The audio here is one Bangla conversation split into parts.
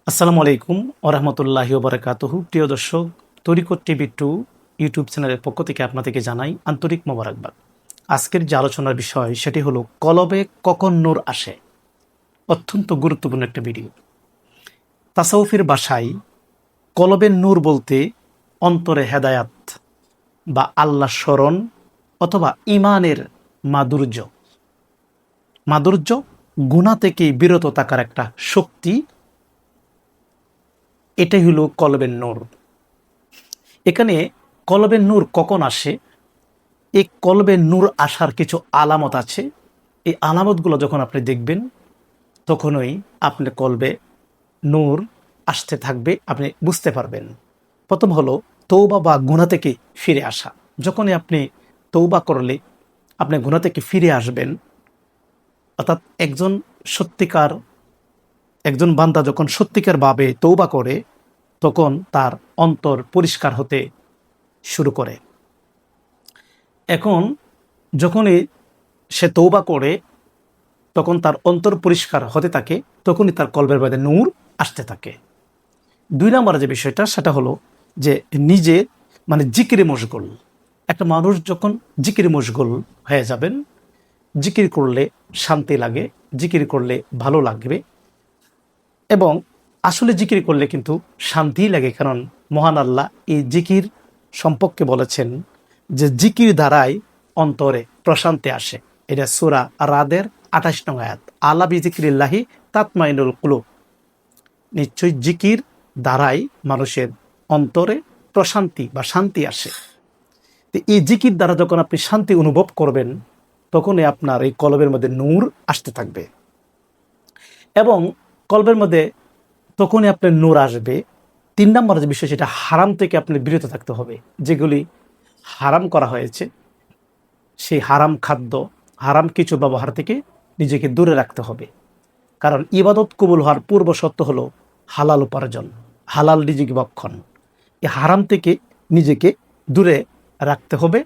আসসালামু আলাইকুম ওরহমতুল্লাহি ওবরাকাতুহু। প্রিয় দর্শক, তরিকত টিভি 2 ইউটিউব চ্যানেলের পক্ষ থেকে আপনাদেরকে জানাই আন্তরিক মোবারকবাদ। আজকের যে আলোচনার বিষয় সেটি হলো কলবে কখন নূর আসে। অত্যন্ত গুরুত্বপূর্ণ একটা ভিডিও। তাসাউফের ভাষায় কলবের নূর বলতে অন্তরে হেদায়াত বা আল্লাহ স্মরণ অথবা ইমানের মাধুর্য মাধুর্য গুনাহ থেকে বিরত থাকার একটা শক্তি, এটাই হলো কলবের নূর। এখানে কলবের নূর কখন আসে, এই কলবের নূর আসার কিছু আলামত আছে। এই আলামতগুলো যখন আপনি দেখবেন তখনই আপনার কলবে নূর আসতে থাকবে, আপনি বুঝতে পারবেন। প্রথম হলো তৌবা বা গুনাহ থেকে ফিরে আসা। যখনই আপনি তৌবা করলে আপনি গুনাহ থেকে ফিরে আসবেন, অর্থাৎ একজন বান্দা যখন সত্যিকার ভাবে তৌবা করে তখন তার অন্তর পরিষ্কার হতে শুরু করে। এখন যখনই সে তৌবা করে তখন তার অন্তর পরিষ্কার হতে থাকে, তখনই তার কলবের মধ্যে নূর আসতে থাকে। 2 নম্বরে যে বিষয়টা সেটা হলো যে নিজে জিকিরে মশগুল। একটা মানুষ যখন জিকিরে মশগুল হয়ে যাবেন, জিকির করলে শান্তি লাগে, জিকির করলে ভালো লাগবে, এবং আসলে জিকির করলে কিন্তু শান্তিই লাগে। কারণ মহান আল্লাহ এই জিকির সম্পর্কে বলেছেন যে জিকির দ্বারাই অন্তরে প্রশান্তি আসে। এটা সূরা রাদের 28 নং আয়াত। আলা বিযিকরিল্লাহি তাতমাইনুল কুলুব। নিশ্চয়ই জিকির দ্বারাই মানুষের অন্তরে প্রশান্তি বা শান্তি আসে। তো এই জিকির দ্বারা যখন আপনি শান্তি অনুভব করবেন তখনই আপনার এই কলবের মধ্যে নূর আসতে থাকবে, এবং কলবের মধ্যে তখনই আপনার নূর আসবে। 3 নম্বর যে বিষয় সেটা হারাম থেকে আপনি বিরত থাকতে হবে। যেগুলি হারাম করা হয়েছে সেই হারাম খাদ্য, হারাম কিছু ব্যবহার থেকে নিজেকে দূরে রাখতে হবে। কারণ ইবাদত কবুল হওয়ার পূর্ব শর্ত হলো হালাল উপার্জন, হালাল রিজিক ভক্ষণ। এই হারাম থেকে নিজেকে দূরে রাখতে হবে,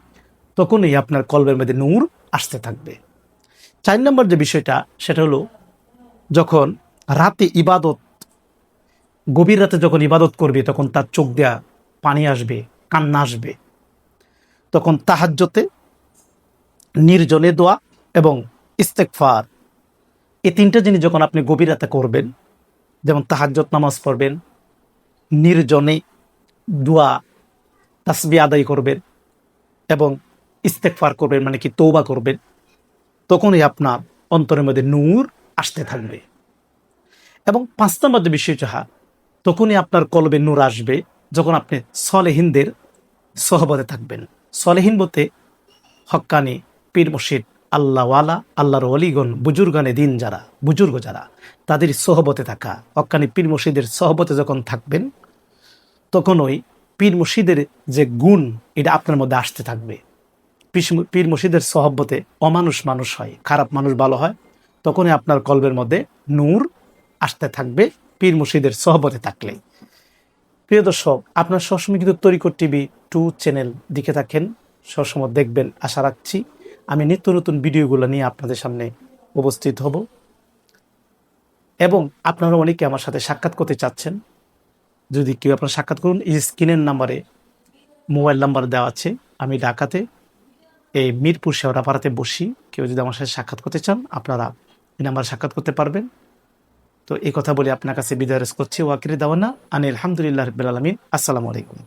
তখনই আপনার কলবের মধ্যে নূর আসতে থাকবে। 4 নম্বর যে বিষয়টা সেটা হলো যখন রাতে ইবাদত, গভীর রাতে যখন ইবাদত করবে তখন তার চোখ দেয়া পানি আসবে, কান্না আসবে। তখন তাহাজ্জুদে, নির্জনে দোয়া এবং ইস্তেগফার, এই 3টা জিনিস যখন আপনি গভীর রাতে করবেন, যেমন তাহাজ্জুদ নামাজ পড়বেন, নির্জনে দোয়া তাসবিহ আদায় করবেন এবং ইস্তেগফার করবেন, তওবা করবেন, তখনই আপনার অন্তরের মধ্যে নূর আসতে থাকবে। এবং 5 নম্বর যে বিষয় যাহা, তখনই আপনার কলবে নূর আসবে যখন আপনি সলেহিনদের সহবতে থাকবেন। সলেহিন বলতে হক্কানি পীর মুর্শিদ, আল্লাহওয়ালা, আল্লাহর ওলিগণ, বুজুর্গানে দিন যারা, বুজুর্গ যারা, তাদের সহবতে থাকা। হক্কানি পীর মুর্শিদের সহবতে যখন থাকবেন তখন ওই পীর মুর্শিদের যে গুণ এটা আপনার মধ্যে আসতে থাকবে। পীর মুর্শিদের সহবতে অমানুষ মানুষ হয়, খারাপ মানুষ ভালো হয়, তখনই আপনার কলবের মধ্যে নূর আসতে থাকবে পীর মুর্শিদের সহবতে থাকলে। প্রিয় দর্শক, আপনার সবসময় কিন্তু তরিকত টিভি 2 চ্যানেল দেখে থাকেন, সবসময় দেখবেন আশা রাখছি। আমি নিত্য নতুন ভিডিওগুলো নিয়ে আপনাদের সামনে উপস্থিত হব, এবং আপনারা অনেকে আমার সাথে সাক্ষাৎ করতে চাচ্ছেন। যদি কেউ আপনারা সাক্ষাৎ করুন, এই স্ক্রিনের নাম্বারে মোবাইল নাম্বার দেওয়া আছে। আমি ঢাকাতে এই মিরপুর শেওড়াপাড়াতে বসি। কেউ যদি আমার সাথে সাক্ষাৎ করতে চান আপনারা এই নাম্বারে সাক্ষাৎ করতে পারবেন। তো এই কথা বলে আপনার কাছে বিদায় করছি। ওয়াকির দাওয়ানা আনিল হামদুলিল্লাহ রাব্বিল আলামিন। আসসালামু আলাইকুম।